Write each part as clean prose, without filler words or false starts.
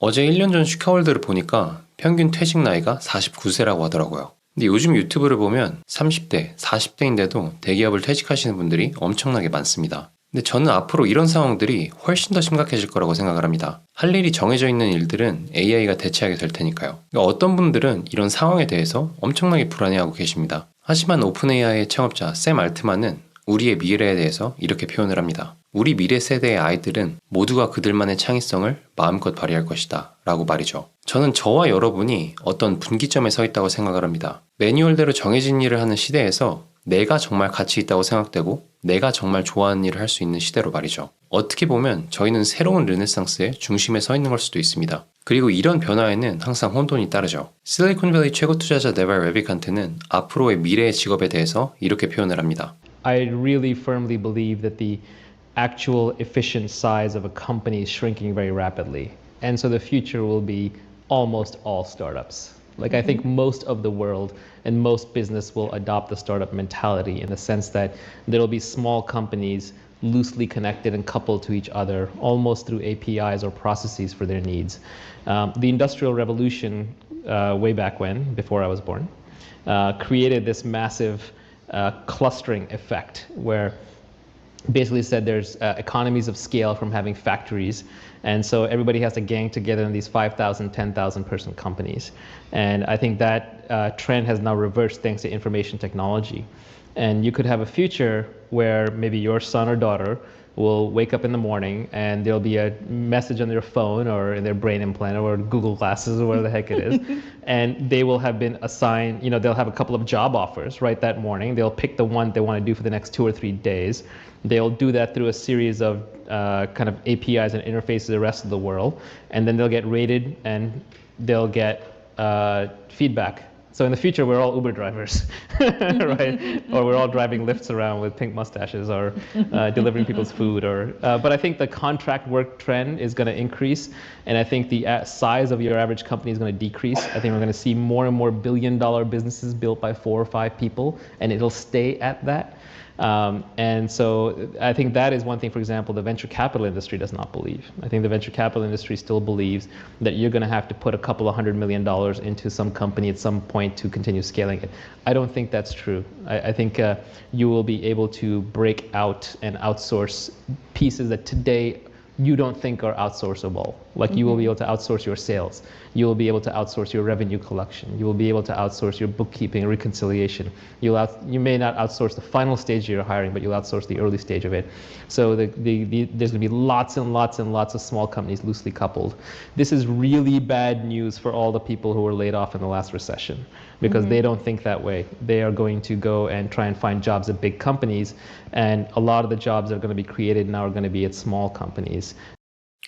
어제 1년 전 슈카월드를 보니까 평균 퇴직 나이가 49세라고 하더라고요. 근데 요즘 유튜브를 보면 30대, 40대인데도 대기업을 퇴직하시는 분들이 엄청나게 많습니다. 근데 저는 앞으로 이런 상황들이 훨씬 더 심각해질 거라고 생각을 합니다. 할 일이 정해져 있는 일들은 AI가 대체하게 될 테니까요. 그러니까 어떤 분들은 이런 상황에 대해서 엄청나게 불안해하고 계십니다. 하지만 오픈AI의 창업자 샘 알트만은 우리의 미래에 대해서 이렇게 표현을 합니다. 우리 미래 세대의 아이들은 모두가 그들만의 창의성을 마음껏 발휘할 것이다 라고 말이죠. 저는 저와 여러분이 어떤 분기점에 서 있다고 생각을 합니다. 매뉴얼대로 정해진 일을 하는 시대에서 내가 정말 가치 있다고 생각되고 내가 정말 좋아하는 일을 할 수 있는 시대로 말이죠. 어떻게 보면 저희는 새로운 르네상스의 중심에 서 있는 걸 수도 있습니다. 그리고 이런 변화에는 항상 혼돈이 따르죠. 실리콘밸리 최고 투자자 네발 레비칸트는 앞으로의 미래의 직업에 대해서 이렇게 표현을 합니다. I really firmly believe that the actual efficient size of a company is shrinking very rapidly. And so the future will be almost all startups. Like I think most of the world and most business will adopt the startup mentality in the sense that there will be small companies loosely connected and coupled to each other almost through APIs or processes for their needs. The Industrial Revolution, way back when, before I was born, created this massive clustering effect where basically said there's economies of scale from having factories, and so everybody has to gang together in these 5,000, 10,000 person companies. And I think that trend has now reversed thanks to information technology. And you could have a future where maybe your son or daughter will wake up in the morning and there'll be a message on their phone or in their brain implant or Google Glasses or whatever the heck it is. And they will have been assigned, they'll have a couple of job offers right that morning. They'll pick the one they want to do for the next 2 or 3 days. They'll do that through a series of kind of APIs and interfaces to the rest of the world. And then they'll get rated and they'll get feedback. So in the future, we're all Uber drivers, right? Or we're all driving Lyfts around with pink mustaches or delivering people's food. But I think the contract work trend is going to increase. And I think the size of your average company is going to decrease. I think we're going to see more and more billion-dollar businesses built by 4 or 5 people, and it'll stay at that. And so I think that is one thing, for example, the venture capital industry does not believe. I think the venture capital industry still believes that you're going to have to put a couple of $100 million into some company at some point to continue scaling it. I don't think that's true. I think you will be able to break out and outsource pieces that today you don't think are outsourceable. Like you will be able to outsource your sales. You will be able to outsource your revenue collection. You will be able to outsource your bookkeeping and reconciliation. You may not outsource the final stage of your hiring, but you'll outsource the early stage of it. So there's going to be lots and lots and lots of small companies loosely coupled. This is really bad news for all the people who were laid off in the last recession because they don't think that way. They are going to go and try and find jobs at big companies, and a lot of the jobs that are going to be created now are going to be at small companies.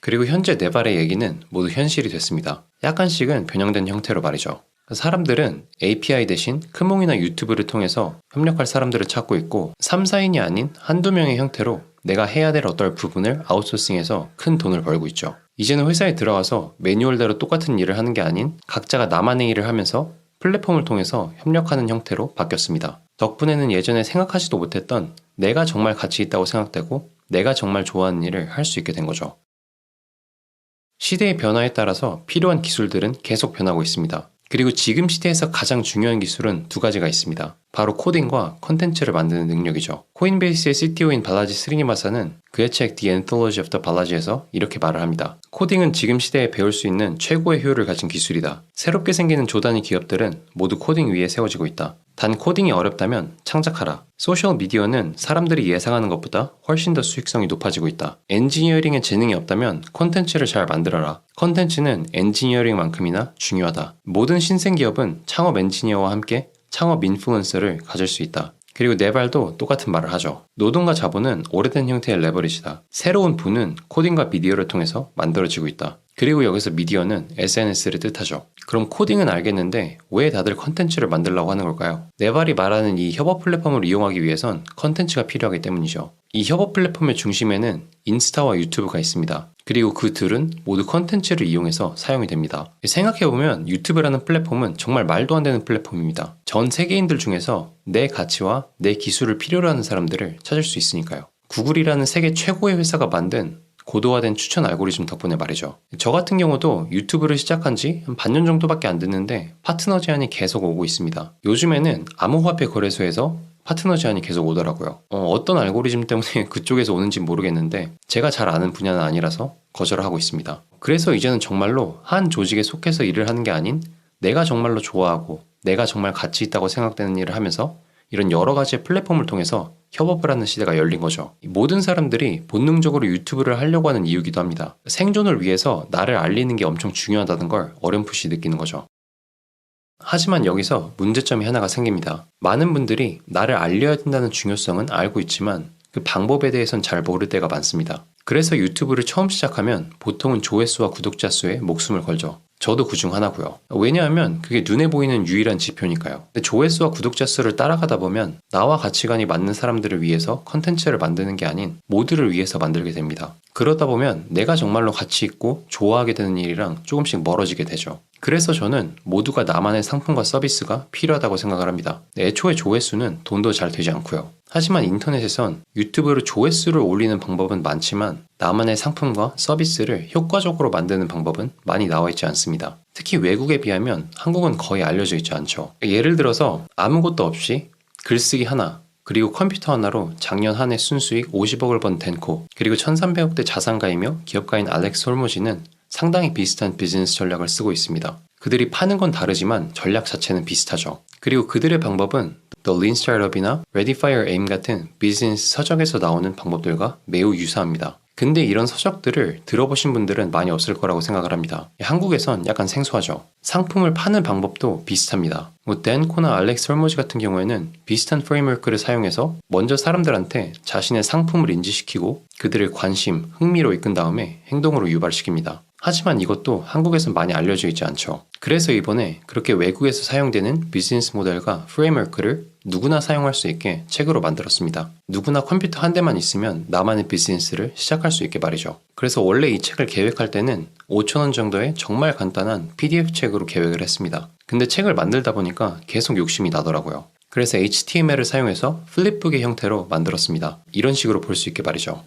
그리고 현재 네발의 얘기는 모두 현실이 됐습니다. 약간씩은 변형된 형태로 말이죠. 사람들은 API 대신 크몽이나 유튜브를 통해서 협력할 사람들을 찾고 있고 3, 4인이 아닌 한두 명의 형태로 내가 해야 될 어떤 부분을 아웃소싱해서 큰 돈을 벌고 있죠. 이제는 회사에 들어가서 매뉴얼대로 똑같은 일을 하는 게 아닌 각자가 나만의 일을 하면서 플랫폼을 통해서 협력하는 형태로 바뀌었습니다. 덕분에는 예전에 생각하지도 못했던 내가 정말 가치 있다고 생각되고 내가 정말 좋아하는 일을 할 수 있게 된 거죠. 시대의 변화에 따라서 필요한 기술들은 계속 변하고 있습니다. 그리고 지금 시대에서 가장 중요한 기술은 2가지가 있습니다. 바로 코딩과 컨텐츠를 만드는 능력이죠. 코인베이스의 CTO인 발라지 스리니바사는 그의 책 The Anthology of the 발라지에서 이렇게 말을 합니다. 코딩은 지금 시대에 배울 수 있는 최고의 효율을 가진 기술이다. 새롭게 생기는 조단위 기업들은 모두 코딩 위에 세워지고 있다. 단 코딩이 어렵다면 창작하라. 소셜 미디어는 사람들이 예상하는 것보다 훨씬 더 수익성이 높아지고 있다. 엔지니어링에 재능이 없다면 콘텐츠를 잘 만들어라. 콘텐츠는 엔지니어링만큼이나 중요하다. 모든 신생 기업은 창업 엔지니어와 함께 창업 인플루언서를 가질 수 있다. 그리고 네발도 똑같은 말을 하죠. 노동과 자본은 오래된 형태의 레버리지다. 새로운 부는 코딩과 미디어를 통해서 만들어지고 있다. 그리고 여기서 미디어는 SNS를 뜻하죠. 그럼 코딩은 알겠는데 왜 다들 컨텐츠를 만들려고 하는 걸까요? 네발이 말하는 이 협업 플랫폼을 이용하기 위해선 컨텐츠가 필요하기 때문이죠. 이 협업 플랫폼의 중심에는 인스타와 유튜브가 있습니다. 그리고 그 둘은 모두 컨텐츠를 이용해서 사용이 됩니다. 생각해보면 유튜브라는 플랫폼은 정말 말도 안 되는 플랫폼입니다. 전 세계인들 중에서 내 가치와 내 기술을 필요로 하는 사람들을 찾을 수 있으니까요. 구글이라는 세계 최고의 회사가 만든 고도화된 추천 알고리즘 덕분에 말이죠. 저 같은 경우도 유튜브를 시작한 지 한 반년 정도밖에 안 됐는데 파트너 제안이 계속 오고 있습니다. 요즘에는 암호화폐 거래소에서 파트너 제안이 계속 오더라고요. 어떤 알고리즘 때문에 그쪽에서 오는지 모르겠는데 제가 잘 아는 분야는 아니라서 거절을 하고 있습니다. 그래서 이제는 정말로 한 조직에 속해서 일을 하는 게 아닌 내가 정말로 좋아하고 내가 정말 가치 있다고 생각되는 일을 하면서 이런 여러 가지의 플랫폼을 통해서 협업을 하는 시대가 열린 거죠. 모든 사람들이 본능적으로 유튜브를 하려고 하는 이유기도 합니다. 생존을 위해서 나를 알리는 게 엄청 중요하다는 걸 어렴풋이 느끼는 거죠. 하지만 여기서 문제점이 하나가 생깁니다. 많은 분들이 나를 알려야 된다는 중요성은 알고 있지만 그 방법에 대해선 잘 모를 때가 많습니다. 그래서 유튜브를 처음 시작하면 보통은 조회수와 구독자 수에 목숨을 걸죠. 저도 그중 하나고요. 왜냐하면 그게 눈에 보이는 유일한 지표니까요. 근데 조회수와 구독자 수를 따라가다 보면 나와 가치관이 맞는 사람들을 위해서 컨텐츠를 만드는 게 아닌 모두를 위해서 만들게 됩니다. 그러다 보면 내가 정말로 가치 있고 좋아하게 되는 일이랑 조금씩 멀어지게 되죠. 그래서 저는 모두가 나만의 상품과 서비스가 필요하다고 생각을 합니다. 애초에 조회수는 돈도 잘 되지 않고요. 하지만 인터넷에선 유튜브로 조회수를 올리는 방법은 많지만 나만의 상품과 서비스를 효과적으로 만드는 방법은 많이 나와 있지 않습니다. 특히 외국에 비하면 한국은 거의 알려져 있지 않죠. 예를 들어서 아무것도 없이 글쓰기 하나 그리고 컴퓨터 하나로 작년 한 해 순수익 50억을 번 덴코 그리고 1300억대 자산가이며 기업가인 알렉스 홀모지는 상당히 비슷한 비즈니스 전략을 쓰고 있습니다. 그들이 파는 건 다르지만 전략 자체는 비슷하죠. 그리고 그들의 방법은 The Lean Startup이나 Ready Fire Aim 같은 비즈니스 서적에서 나오는 방법들과 매우 유사합니다. 근데 이런 서적들을 들어보신 분들은 많이 없을 거라고 생각을 합니다. 한국에선 약간 생소하죠. 상품을 파는 방법도 비슷합니다. 댄코나 알렉스 홀모지 같은 경우에는 비슷한 프레임워크를 사용해서 먼저 사람들한테 자신의 상품을 인지시키고 그들을 관심, 흥미로 이끈 다음에 행동으로 유발시킵니다. 하지만 이것도 한국에선 많이 알려져 있지 않죠. 그래서 이번에 그렇게 외국에서 사용되는 비즈니스 모델과 프레임워크를 누구나 사용할 수 있게 책으로 만들었습니다. 누구나 컴퓨터 한 대만 있으면 나만의 비즈니스를 시작할 수 있게 말이죠. 그래서 원래 이 책을 계획할 때는 5,000원 정도의 정말 간단한 PDF 책으로 계획을 했습니다. 근데 책을 만들다 보니까 계속 욕심이 나더라고요. 그래서 HTML을 사용해서 플립북의 형태로 만들었습니다. 이런 식으로 볼 수 있게 말이죠.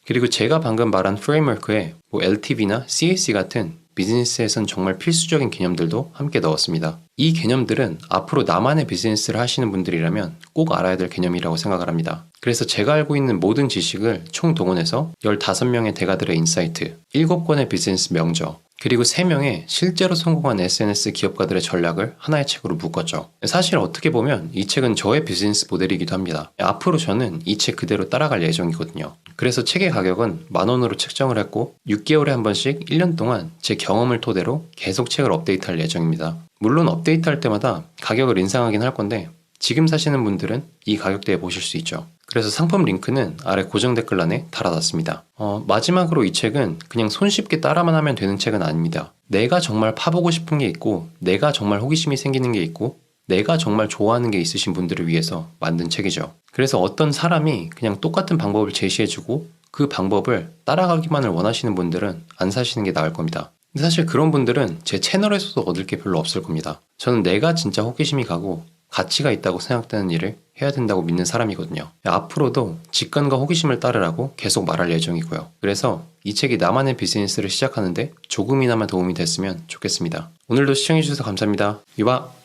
그리고 제가 방금 말한 프레임워크에 LTV나 CAC 같은 비즈니스에선 정말 필수적인 개념들도 함께 넣었습니다. 이 개념들은 앞으로 나만의 비즈니스를 하시는 분들이라면 꼭 알아야 될 개념이라고 생각을 합니다. 그래서 제가 알고 있는 모든 지식을 총동원해서 15명의 대가들의 인사이트, 7권의 비즈니스 명저, 그리고 3명의 실제로 성공한 SNS 기업가들의 전략을 하나의 책으로 묶었죠. 사실 어떻게 보면 이 책은 저의 비즈니스 모델이기도 합니다. 앞으로 저는 이 책 그대로 따라갈 예정이거든요. 그래서 책의 가격은 10,000원으로 책정을 했고 6개월에 한 번씩 1년 동안 제 경험을 토대로 계속 책을 업데이트할 예정입니다. 물론 업데이트할 때마다 가격을 인상하긴 할 건데 지금 사시는 분들은 이 가격대에 보실 수 있죠. 그래서 상품 링크는 아래 고정 댓글란에 달아놨습니다. 마지막으로 이 책은 그냥 손쉽게 따라만 하면 되는 책은 아닙니다. 내가 정말 파보고 싶은 게 있고 내가 정말 호기심이 생기는 게 있고 내가 정말 좋아하는 게 있으신 분들을 위해서 만든 책이죠. 그래서 어떤 사람이 그냥 똑같은 방법을 제시해주고 그 방법을 따라가기만을 원하시는 분들은 안 사시는 게 나을 겁니다. 근데 사실 그런 분들은 제 채널에서도 얻을 게 별로 없을 겁니다. 저는 내가 진짜 호기심이 가고 가치가 있다고 생각되는 일을 해야 된다고 믿는 사람이거든요. 앞으로도 직관과 호기심을 따르라고 계속 말할 예정이고요. 그래서 이 책이 나만의 비즈니스를 시작하는데 조금이나마 도움이 됐으면 좋겠습니다. 오늘도 시청해주셔서 감사합니다. 유바!